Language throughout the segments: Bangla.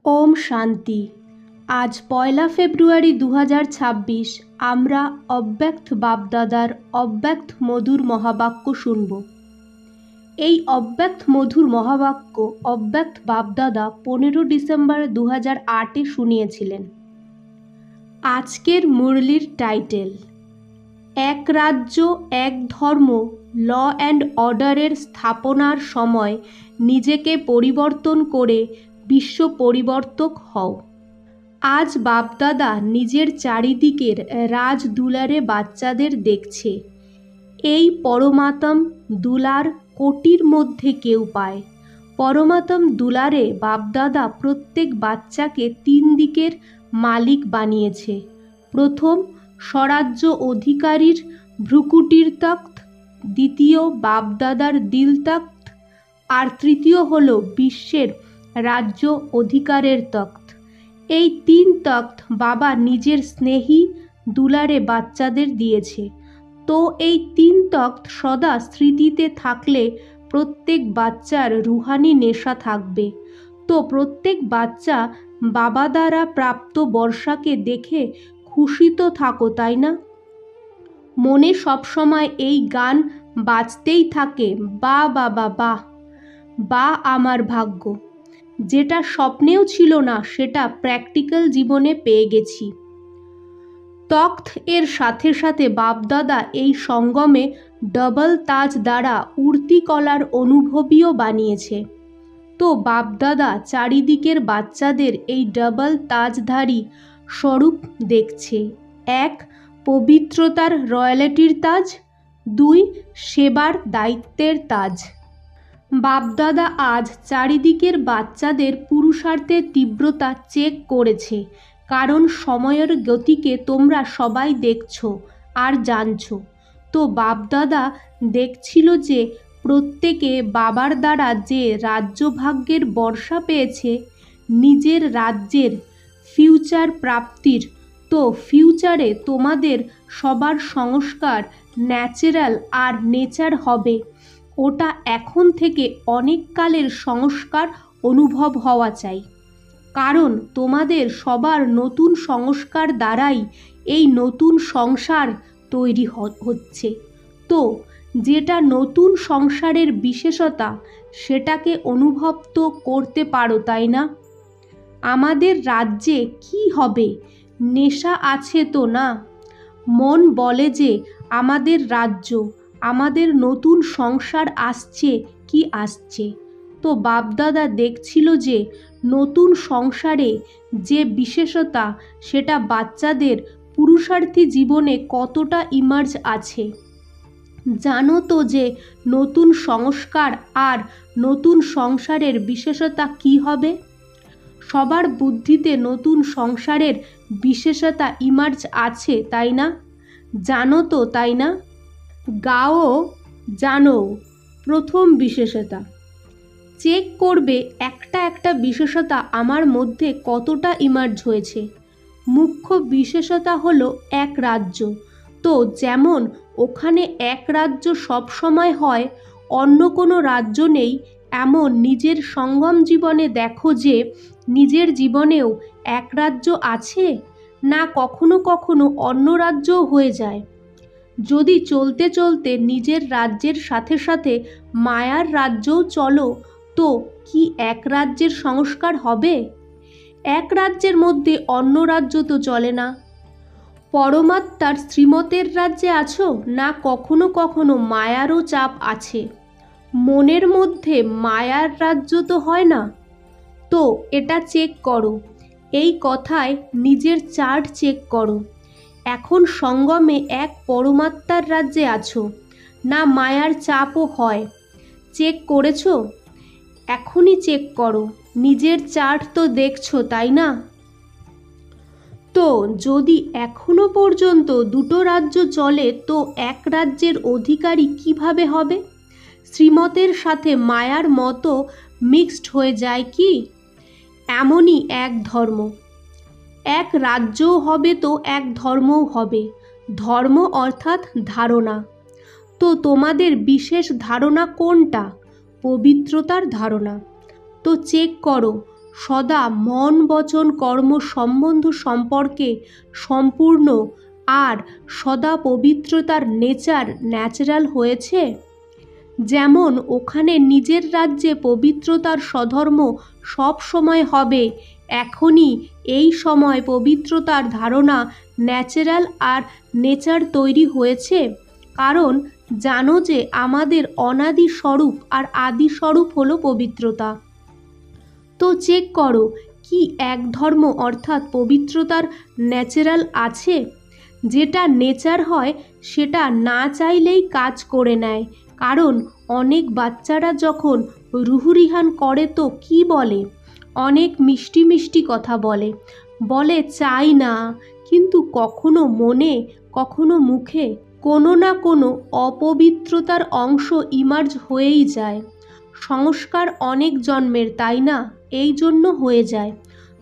ওম শান্তি। আজ ১লা ফেব্রুয়ারি ২০২৬ আমরা অব্যক্ত বাপদাদার অব্যক্ত মধুর মহাবাক্য শুনব। এই অব্যক্ত মধুর মহাবাক্য অব্যক্ত বাপদাদা ১৫ ডিসেম্বর ২০০৮-এ শুনিয়েছিলেন। আজকের মুরলির টাইটেল এক রাজ্য এক ধর্ম ল অ্যান্ড অর্ডারের স্থাপনার সময় নিজেকে পরিবর্তন করে বিশ্ব পরিবর্তক হও। আজ বাপদাদা নিজের চারিদিকের রাজ দুলারে বাচ্চাদের দেখছে। এই পরমাত্ম দুলার কোটির মধ্যে কেউ পায়। পরমাত্ম দুলারে বাপদাদা প্রত্যেক বাচ্চাকে ৩ দিকের মালিক বানিয়েছে। প্রথম স্বরাজ্য অধিকারীর ভ্রুকুটির তখ্ত, দ্বিতীয় বাপদাদার দিল তখ্ত, আর তৃতীয় হল বিশ্বের রাজ্য অধিকারের তখ্ত। এই ৩ তখ্ত বাবা নিজের স্নেহী দুলারে বাচ্চাদের দিয়েছে। তো এই ৩ তখ্ত সদা স্মৃতিতে থাকলে প্রত্যেক বাচ্চার রুহানি নেশা থাকবে। তো প্রত্যেক বাচ্চা বাবা দ্বারা প্রাপ্ত বর্ষাকে দেখে খুশি তো থাকো, তাই না? মনে সবসময় এই গান বাজতেই থাকে, বা বাবা বাহ, বা আমার ভাগ্য। যেটা স্বপ্নেও ছিল না সেটা প্র্যাকটিক্যাল জীবনে পেয়ে গেছি। তখ্ত এর সাথে সাথে বাপদাদা এই সঙ্গমে ডবল তাজ দ্বারা উড়তি কলার অনুভবীও বানিয়েছে। তো বাপদাদা চারিদিকের বাচ্চাদের এই ডবল তাজধারী স্বরূপ দেখছে। ১ পবিত্রতার রয়্যালিটির তাজ, ২ সেবার দায়িত্বের তাজ। বাপদাদা আজ চারিদিকের বাচ্চাদের পুরুষার্থের তীব্রতা চেক করেছে, কারণ সময়ের গতিকে তোমরা সবাই দেখছো আর জানছো। তো বাপদাদা দেখছিল যে প্রত্যেকে বাবার দ্বারা যে রাজ্যভাগ্যের বর্ষা পেয়েছে নিজের রাজ্যের ফিউচার প্রাপ্তির। তো ফিউচারে তোমাদের সবার সংস্কার ন্যাচারাল আর নেচার হবে। ওটা এখন থেকে অনেক কালের সংস্কার অনুভব হওয়া চাই, কারণ তোমাদের সবার নতুন সংস্কার দ্বারাই এই নতুন সংসার তৈরি হচ্ছে। তো যেটা নতুন সংসারের বিশেষতা সেটাকে অনুভব তো করতে পারো, তাই না? আমাদের রাজ্যে কি হবে? নেশা আছে তো না? মন বলে যে আমাদের রাজ্য, আমাদের নতুন সংসার আসছে কি আসছে। তো বাপদাদা দেখছিল যে নতুন সংসারে যে বিশেষতা সেটা বাচ্চাদের পুরুষার্থী জীবনে কতটা ইমার্জ আছে। জানো তো যে নতুন সংস্কার আর নতুন সংসারের বিশেষতা কি হবে? সবার বুদ্ধিতে নতুন সংসারের বিশেষতা ইমার্জ আছে, তাই না? জানো তো, তাই না? গাও জানো। প্রথম বিশেষতা চেক করবে একটা একটা বিশেষতা আমার মধ্যে কতটা ইমার্জ হয়েছে। মুখ্য বিশেষতা হলো এক রাজ্য। তো যেমন ওখানে এক রাজ্য সব সময় হয়, অন্য কোনো রাজ্য নেই, এমন নিজের সঙ্গম জীবনে দেখো যে নিজের জীবনেও এক রাজ্য আছে না, কখনো কখনো অন্য রাজ্যও হয়ে যায়। যদি চলতে চলতে নিজের রাজ্যের সাথে সাথে মায়ার রাজ্যও চলো, তো কি এক রাজ্যের সংস্কার হবে? এক রাজ্যের মধ্যে অন্য রাজ্য তো চলে না। পরমাত্মার শ্রীমতের রাজ্যে আছো না, কখনো কখনো মায়ারও চাপ আছে। মনের মধ্যে মায়ার রাজ্য তো হয় না। তো এটা চেক করো। এই কথায় নিজের চার্ট চেক করো। এখন সঙ্গমে এক পরমাত্মার রাজ্যে আছো না, মায়ার চাপও হয়? চেক করেছো? এখনই চেক করো। নিজের চার্ট তো দেখছো, তাই না? তো যদি এখনো পর্যন্ত দুটো রাজ্য চলে, তো এক রাজ্যের অধিকারী কিভাবে হবে? শ্রীমতের সাথে মায়ার মতো মিক্সড হয়ে যায় কি? এমনই এক ধর্ম, এক রাজ্যও হবে তো এক ধর্মও হবে। ধর্ম অর্থাৎ ধারণা। তো তোমাদের বিশেষ ধারণা কোনটা? পবিত্রতার ধারণা। তো চেক করো সদা মন বচন কর্ম সম্বন্ধ সম্পর্কে সম্পূর্ণ আর সদা পবিত্রতার ন্যাচারাল হয়েছে? যেমন ওখানে নিজের রাজ্যে পবিত্রতার স্বধর্ম সব সময় হবে, এখনই এই সময় পবিত্রতার ধারণা ন্যাচারাল আর নেচার তৈরি হয়েছে। কারণ জানো যে আমাদের অনাদি স্বরূপ আর আদি স্বরূপ হলো পবিত্রতা। তো চেক করো, কি এক ধর্ম অর্থাৎ পবিত্রতার ন্যাচারাল আছে? যেটা নেচার হয় সেটা না চাইলেই কাজ করে নেয়। কারণ অনেক বাচ্চারা যখন রুহুরিহান করে তো কি বলে? অনেক মিষ্টি মিষ্টি কথা বলে, বলে চাই না, কিন্তু কখনো মনে কখনো মুখে কোনো না কোনো অপবিত্রতার অংশ ইমার্জ হয়েই যায়। সংস্কার অনেক জন্মের, তাই না? এই জন্য হয়ে যায়।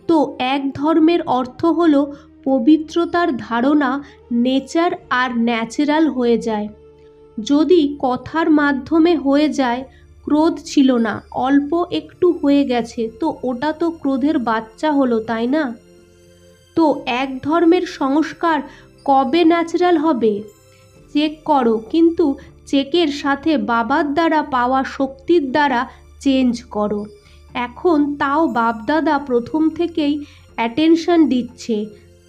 তো এক ধর্মের অর্থ হলো পবিত্রতার ধারণা নেচার আর ন্যাচারাল হয়ে যায়। যদি কথার মাধ্যমে হয়ে যায়, ক্রোধ ছিল না, অল্প একটু হয়ে গেছে, তো ওটা তো ক্রোধের বাচ্চা হলো, তাই না? তো এক ধর্মের সংস্কার কবে ন্যাচারাল হবে? চেক করো, কিন্তু চেকের সাথে বাবার দ্বারা পাওয়া শক্তির দ্বারা চেঞ্জ করো। এখন তাও বাপদাদা প্রথম থেকেই অ্যাটেনশন দিচ্ছে,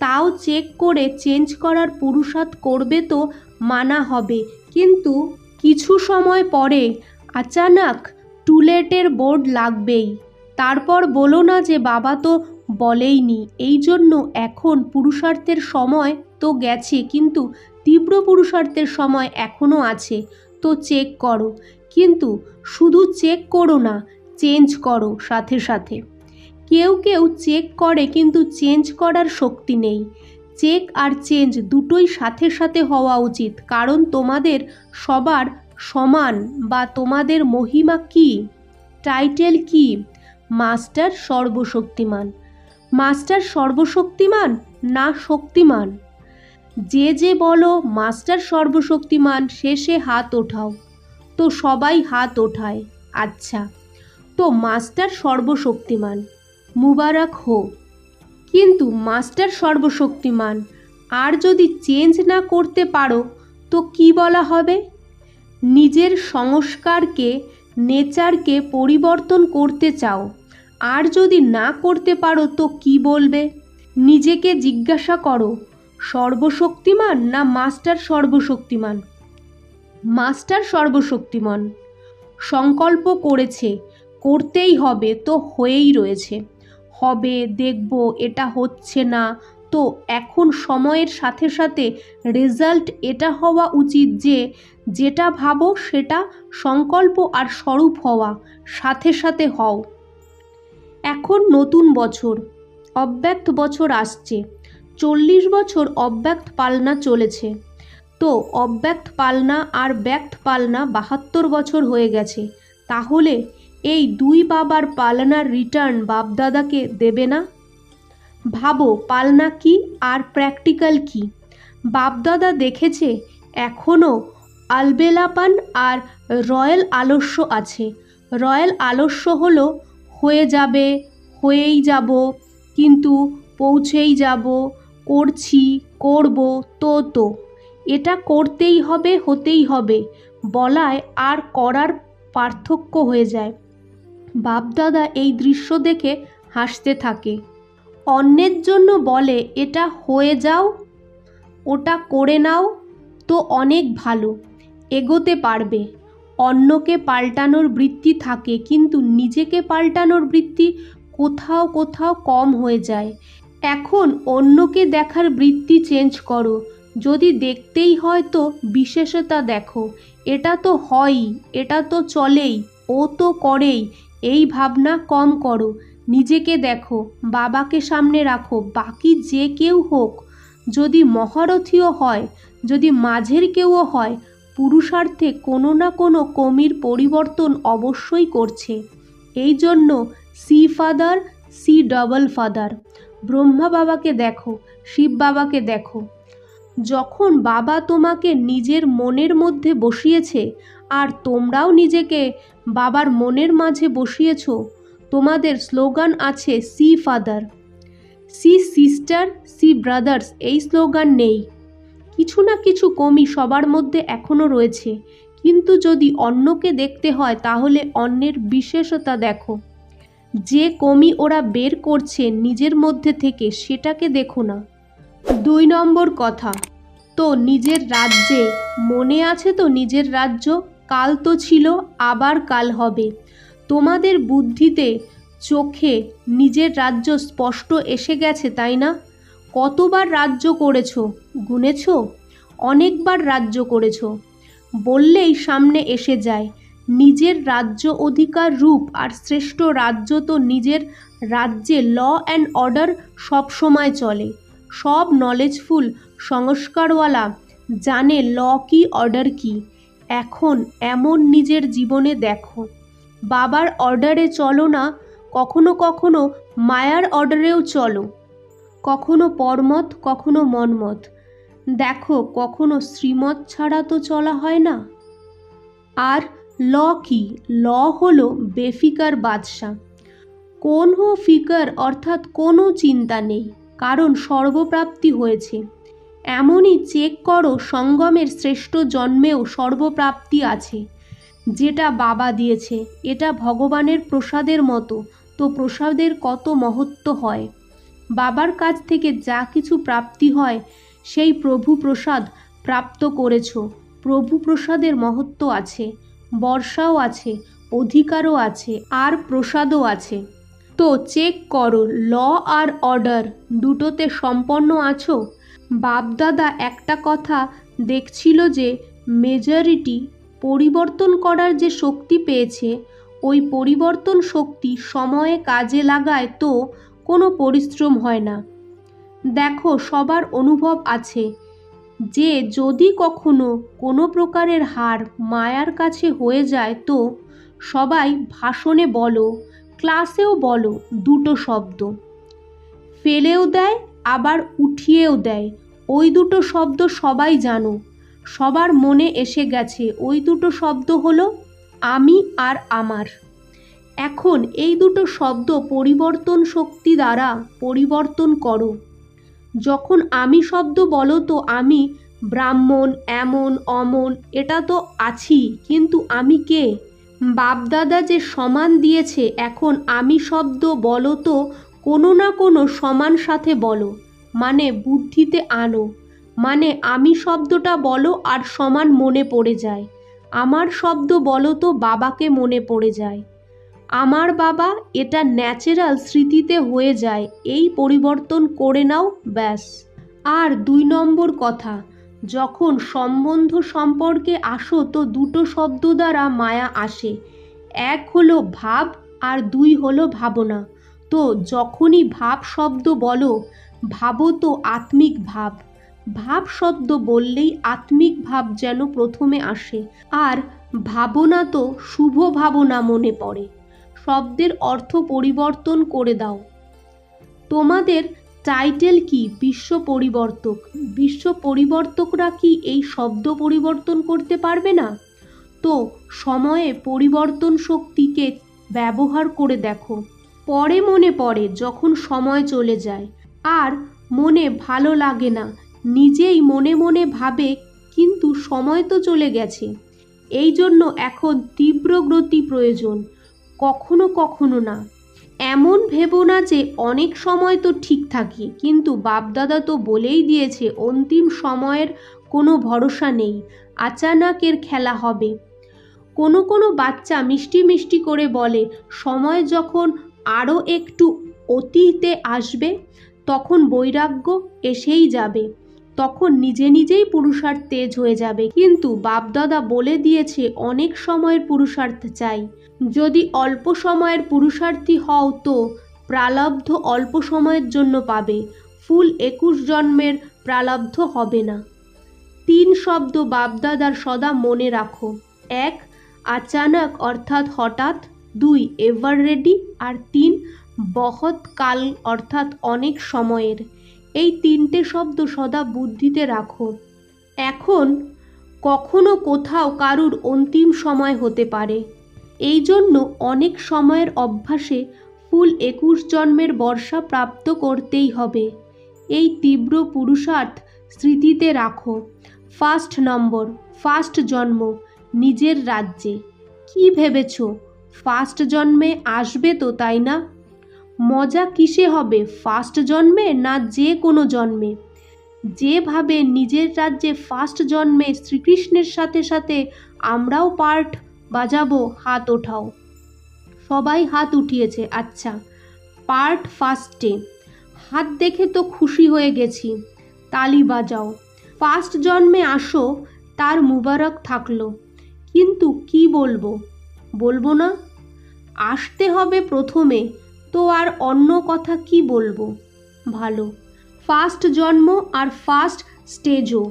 তাও চেক করে চেঞ্জ করার পুরুষার্থ করবে তো মানা হবে। কিন্তু কিছু সময় পরে আচানক টুলেটের বোর্ড লাগবেই। তারপর বলো না যে বাবা তো বলেইনি। এই জন্য এখন পুরুষার্থের সময় তো গেছে, কিন্তু তীব্র পুরুষার্থের সময় এখনও আছে। তো চেক করো, কিন্তু শুধু চেক করো না, চেঞ্জ করো সাথে সাথে। কেউ কেউ চেক করে কিন্তু চেঞ্জ করার শক্তি নেই। চেক আর চেঞ্জ দুটোই সাথে সাথে হওয়া উচিত। কারণ তোমাদের সবার সমান বা তোমাদের মহিমা কি, টাইটেল কি? মাস্টার সর্বশক্তিমান। মাস্টার সর্বশক্তিমান না শক্তিমান? যে বলো মাস্টার সর্বশক্তিমান, শেষে হাত ওঠাও। তো সবাই হাত ওঠায়। আচ্ছা, তো মাস্টার সর্বশক্তিমান, মুবারক হো। কিন্তু মাস্টার সর্বশক্তিমান আর যদি চেঞ্জ না করতে পারো তো কি বলা হবে? নিজের সংস্কারকে নেচারকে পরিবর্তন করতে চাও, আর যদি না করতে পারো তো কি বলবে? নিজেকে জিজ্ঞাসা করো, সর্বশক্তিমান না মাস্টার সর্বশক্তিমান? মাস্টার সর্বশক্তিমান। সংকল্প করেছে, করতেই হবে, তো হয়েই রয়েছে। হবে, দেখব, এটা হচ্ছে না, তো এখন সময়ের সাথে সাথে রেজাল্ট এটা হওয়া উচিত যে যেটা ভাবো সেটা সংকল্প আর স্বরূপ হওয়া সাথে সাথে হও। এখন নতুন বছর, অব্যক্ত বছর আসছে। 40 বছর অব্যক্ত পালনা চলেছে। তো অব্যক্ত পালনা আর ব্যক্ত পালনা 72 বছর হয়ে গেছে। তাহলে এই দুই বাবার পালনার রিটার্ন বাপদাদাকে দেবে না? ভাবো, পালনা কি আর প্র্যাকটিক্যাল কি। বাপদাদা দেখেছে এখনও আলবেলাপান আর রয়্যাল আলস্য আছে। রয়্যাল আলস্য হলো হয়ে যাবে, হয়েই যাব, কিন্তু পৌঁছেই যাব, করছি, করব, তো এটা করতেই হবে, হতেই হবে বলায় আর করার পার্থক্য হয়ে যায়। বাপদাদা এই দৃশ্য দেখে হাসতে থাকে। অন্যের জন্য বলে এটা হয়ে যাও, ওটা করে নাও, তো অনেক ভালো, এগোতে পারবে। অন্যকে পাল্টানোর বৃত্তি থাকে, কিন্তু নিজেকে পাল্টানোর বৃত্তি কোথাও কোথাও কম হয়ে যায়। এখন অন্যকে দেখার বৃত্তি চেঞ্জ করো। যদি দেখতেই হয় তো বিশেষতা দেখো, এটা তো হয়ই, এটা তো চলেই, ও তো করেই, এই ভাবনা কম করো। নিজেকে দেখো, বাবাকে সামনে রাখো, বাকি যে কেউ হোক, যদি মহারথীও হয়, যদি মাঝের কেউও হয়, পুরুষার্থে কোনো না কোনো কমির পরিবর্তন অবশ্যই করছে। এই জন্য see father, see double father. Brahma বাবাকে দেখো, শিব বাবাকে দেখো। যখন বাবা তোমাকে নিজের মনের মধ্যে বসিয়েছে আর তোমরাও নিজেকে বাবার মনের মাঝে বসিয়েছ, তোমাদের স্লোগান আছে see father, see sister, see brothers, এই স্লোগান নেই। কিছু না কিছু কমি সবার মধ্যে এখনও রয়েছে, কিন্তু যদি অন্যকে দেখতে হয় তাহলে অন্যের বিশেষতা দেখো। যে কমি ওরা বের করছে নিজের মধ্যে থেকে সেটাকে দেখো না। 2 নম্বর কথা, তো নিজের রাজ্যে, মনে আছে তো নিজের রাজ্য? কাল তো ছিল, আবার কাল হবে। তোমাদের বুদ্ধিতে, চোখে নিজের রাজ্য স্পষ্ট এসে গেছে, তাই না? কতবার রাজ্য করেছো গুনেছো? অনেকবার রাজ্য করেছো বললেই সামনে এসে যায়। নিজের রাজ্য অধিকার রূপ আর শ্রেষ্ঠ রাজ্য তো নিজের রাজ্যে ল অ্যান্ড অর্ডার সব সময় চলে। সব নলেজফুল সংস্কারওয়ালা জানে ল কি, অর্ডার কি। এখন এমন নিজের জীবনে দেখো, বাবার অর্ডারে চলো না, কখনো কখনো মায়ার অর্ডারেও চলো, কখনো পরমত, কখনো মনমত। দেখো কখনো শ্রীমত ছাড়া তো চলা হয় না। আর ল কি? ল হলো বেফিকার বাদশাহ। কোনো ফিকার অর্থাৎ কোনো চিন্তা নেই, কারণ সর্বপ্রাপ্তি হয়েছে। এমনই চেক করো, সঙ্গমের শ্রেষ্ঠ জন্মেও সর্বপ্রাপ্তি আছে, যেটা বাবা দিয়েছে। এটা ভগবানের প্রসাদের মতো, তো প্রসাদের কত মহত্ব হয়। বাবার কাছ থেকে যা কিছু প্রাপ্তি হয় সেই প্রভু প্রসাদ প্রাপ্ত করেছ। প্রভু প্রসাদের মহত্ব আছে, বর্ষাও আছে, অধিকারও আছে, আর প্রসাদও আছে। তো চেক করো, ল আর অর্ডার দুটোতে সম্পন্ন আছো? বাপদাদা একটা কথা দেখছিল যে মেজরিটি পরিবর্তন করার যে শক্তি পেয়েছে, ওই পরিবর্তন শক্তি সময়ে কাজে লাগায় তো কোনো পরিশ্রম হয় না। দেখো সবার অনুভব আছে যে যদি কখনো কোনো প্রকারের হার মায়ার কাছে হয়ে যায় তো সবাই ভাষণে বলো, ক্লাসেও বলো দুটো শব্দ, ফেলেও দেয় আবার উঠিয়েও দেয়। ওই দুটো শব্দ সবাই জানো, সবার মনে এসে গেছে। ওই দুটো শব্দ হলো আমি আর আমার। এখন এই দুটো শব্দ পরিবর্তন শক্তি দ্বারা পরিবর্তন করো। যখন আমি শব্দ বলো তো আমি ব্রাহ্মণ, এমন অমন, এটা তো আছি, কিন্তু আমি কে? বাপদাদা যে সমান দিয়েছে, এখন আমি শব্দ বলো তো কোনো না কোনো সমান সাথে বলো, মানে বুদ্ধিতে আনো, মানে আমি শব্দটা বলো আর সমান মনে পড়ে যায়। আমার শব্দ বলো তো বাবাকে মনে পড়ে যায়। আমার বাবা, এটা ন্যাচারাল স্মৃতিতে হয়ে যায়। এই পরিবর্তন করে নাও, ব্যাস। আর 2 নম্বর কথা, যখন সম্বন্ধ সম্পর্কে আসো তো দুটো শব্দ দ্বারা মায়া আসে। এক হলো ভাব আর 2 হলো ভাবনা। তো যখনই ভাব শব্দ বলো, ভাবো তো আত্মিক ভাব। ভাব শব্দ বললেই আত্মিক ভাব যেন প্রথমে আসে, আর ভাবনা তো শুভ ভাবনা মনে পড়ে। শব্দের অর্থ পরিবর্তন করে দাও। তোমাদের টাইটেল কি? বিশ্ব পরিবর্তক। বিশ্ব পরিবর্তকরা কি এই শব্দ পরিবর্তন করতে পারবে না? তো সময়ে পরিবর্তন শক্তিকে ব্যবহার করে দেখো। পরে মনে পড়ে যখন সময় চলে যায়, আর মনে ভালো লাগে না, নিজেই মনে মনে ভাবে কিন্তু সময় তো চলে গেছে। এই জন্য এখন তীব্র গতি প্রয়োজন, কখনো কখনো না। এমন ভেবো না যে অনেক সময় তো ঠিক থাকি, কিন্তু বাপদাদা তো বলেই দিয়েছে অন্তিম সময়ের কোনো ভরসা নেই, আচানকের খেলা হবে। কোনো কোনো বাচ্চা মিষ্টি মিষ্টি করে বলে সময় যখন আরও একটু অতীতে আসবে তখন বৈরাগ্য এসেই যাবে, তখন নিজে নিজেই পুরুষার্থ তেজ হয়ে যাবে। কিন্তু বাপদাদা বলে দিয়েছে অনেক সময়ের পুরুষার্থ চাই। যদি অল্প সময়ের পুরুষার্থী হও তো প্রালব্ধ অল্প সময়ের জন্য পাবে, ফুল 21 জন্মের প্রালব্ধ হবে না। 3 শব্দ বাপদাদার সদা মনে রাখো। 1 আচানক অর্থাৎ হঠাৎ, 2 এভার রেডি, আর 3 বহুত কাল অর্থাৎ অনেক সময়ের। এই 3টে শব্দ সদা বুদ্ধিতে রাখো। এখন কখনো কোথাও কারুর অন্তিম সময় হতে পারে, এই জন্য অনেক সময়ের অভ্যাসে ফুল 21 জন্মের বর্ষা প্রাপ্ত করতেই হবে। এই তীব্র পুরুষার্থ স্মৃতিতে রাখো। ফার্স্ট নম্বর, ফার্স্ট জন্ম নিজের রাজ্যে। কি ভেবেছ ফার্স্ট জন্মে আসবে তো, তাই না? মজা কিসে হবে, ফার্স্ট জন্মে না যে কোনো জন্মে? যেভাবে নিজের রাজ্যে ফার্স্ট জন্মে শ্রীকৃষ্ণের সাথে সাথে আমরাও পার্ট বাজাবো, হাত ওঠাও। সবাই হাত উঠিয়েছে। আচ্ছা, পার্ট ফার্স্টে হাত দেখে তো খুশি হয়ে গেছি, তালি বাজাও। ফার্স্ট জন্মে আসো, তার মুবারক থাকলো। কিন্তু কি বলবো? বলবো না? আসতে হবে প্রথমে, তো আর অন্য কথা কি বলবো? ভালো। ফার্স্ট জন্ম আর ফার্স্ট স্টেজও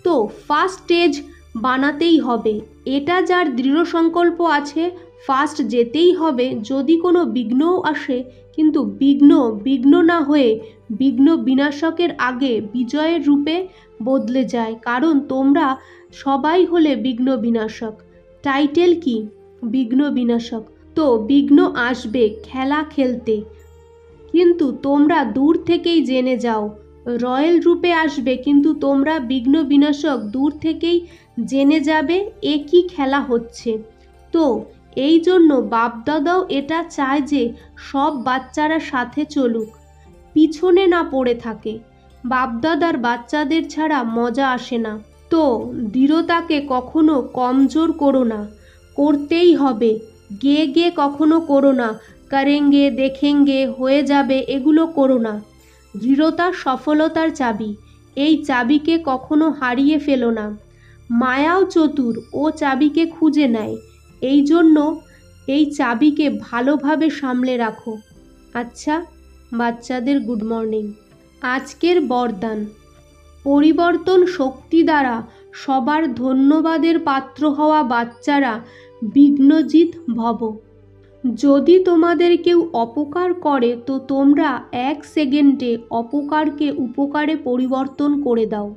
তো ফার্স্ট স্টেজ বানাতেই হবে। এটা যার দৃঢ় সংকল্প আছে ফার্স্ট যেতেই হবে, যদি কোনো বিঘ্নও আসে, কিন্তু বিঘ্ন না হয়ে বিঘ্ন বিনাশকের আগে বিজয়ের রূপে বদলে যায়। কারণ তোমরা সবাই হলে বিঘ্ন বিনাশক। টাইটেল কি? বিঘ্ন বিনাশক। তো বিঘ্ন আসবে খেলা খেলতে, কিন্তু তোমরা দূর থেকেই জেনে যাও। রয়্যাল রূপে আসবে, কিন্তু তোমরা বিঘ্ন বিনাশক দূর থেকেই জেনে যাবে এ কি খেলা হচ্ছে। তো এই জন্য বাপদাদাও এটা চায় যে সব বাচ্চারা সাথে চলুক, পিছনে না পড়ে থাকে। বাপদাদার বাচ্চাদের ছাড়া মজা আসে না। তো দৃঢ়তাকে কখনো কমজোর করো না, করতেই হবে। গে কখনো করো না, করেঙ্গে দেখেঙ্গে হয়ে যাবে, এগুলো করো না। দৃঢ়তা সফলতার চাবি, এই চাবিকে কখনো হারিয়ে ফেলো না। মায়াও চতুর, ও চাবিকে খুঁজে নেয়, এই জন্য এই চাবিকে ভালোভাবে সামলে রাখো। আচ্ছা বাচ্চাদের গুড মর্নিং। আজকের বরদান, পরিবর্তন শক্তি দ্বারা সবার ধন্যবাদের পাত্র হওয়া বাচ্চারা বিঘ্নজিৎ ভব। যদি তোমাদের কেউ অপকার করে তো তোমরা 1 সেকেন্ডে অপকারকে উপকারে পরিবর্তন করে দাও।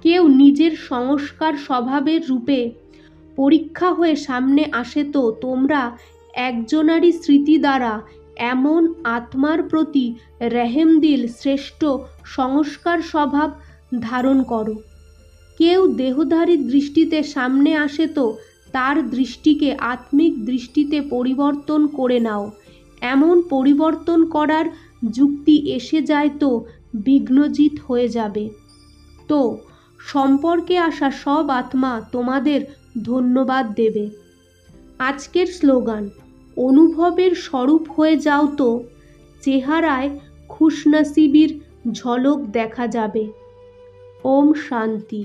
কেউ নিজের সংস্কার স্বভাবের রূপে পরীক্ষা হয়ে সামনে আসে তো তোমরা একজনারই স্মৃতি দ্বারা এমন আত্মার প্রতি রেহেমদিল শ্রেষ্ঠ সংস্কার স্বভাব ধারণ করো। কেউ দেহধারী দৃষ্টিতে সামনে আসে তো তার দৃষ্টিকে আত্মিক দৃষ্টিতে পরিবর্তন করে নাও। এমন পরিবর্তন করার যুক্তি এসে যায় তো বিঘ্নজিৎ হয়ে যাবে। তো সম্পর্কে আসা সব আত্মা তোমাদের ধন্যবাদ দেবে। আজকের স্লোগান, অনুভবের স্বরূপ হয়ে যাও তো চেহারায় খুশনসিবির ঝলক দেখা যাবে। ওম শান্তি।